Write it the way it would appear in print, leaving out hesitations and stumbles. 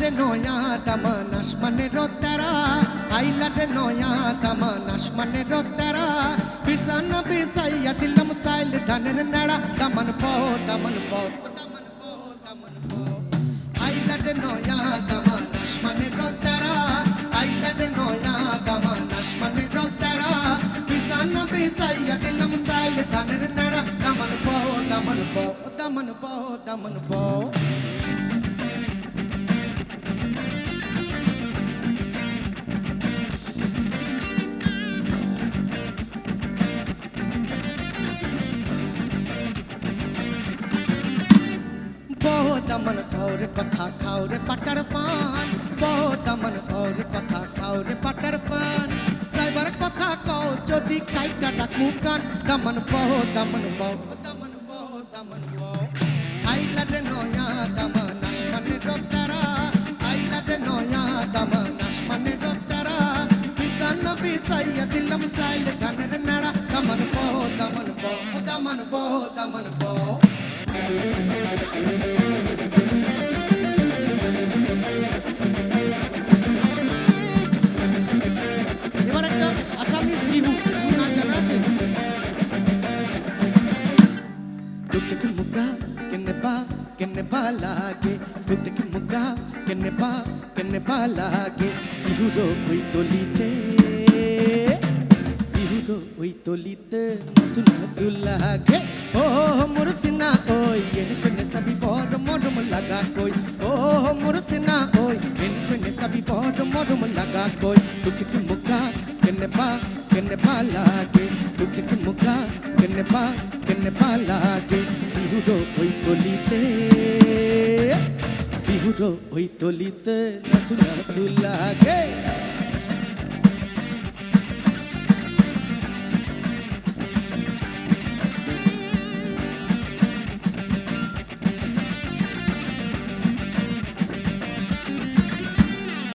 রে নয়া দামান আসমানের তারা আইলা রে নয়া দামান আসমানের তারা বিছানা বিছাইয়া দিলাম সাইল ধানের নাড়া দামান পাও দামান পাও দামান পাও দামান পাও আইলা রে নয়া দামান আসমানের তারা আইলা রে নয়া দামান আসমানের তারা বিছানা বিছাইয়া দিলাম সাইল ধানের নাড়া দামান পাও দামান পাও দামান পাও দামান পাও দামন খাওরে কথা খাওরে পাটার পান দামন খাওরে কথা খাওরে পাটার পান সাইবার কথা কও যদি কাইটা ডাকু কান দামন বহ দামন বহ দামন বহ দামন বহ আইলা রে নয়া দামন আসমানের তারা আইলা রে নয়া দামন আসমানের তারা বিছানা বিছাইয়া দিলাম সাইল ধানের নাড়া দামন বহ দামন বহ দামন বহ দামন বহ Kene balage, pute ki muga, kene balage, bihudo oi tolite, nasuna zulage, oh murusina oi, yen kene sabi bod modum laga koi, oh murusina oi, yen kene sabi bod modum laga koi, pute ki muga, kene balage, pute ki muga, kene balage. বিহুদো ওই তলিতে নাচুনা লাগে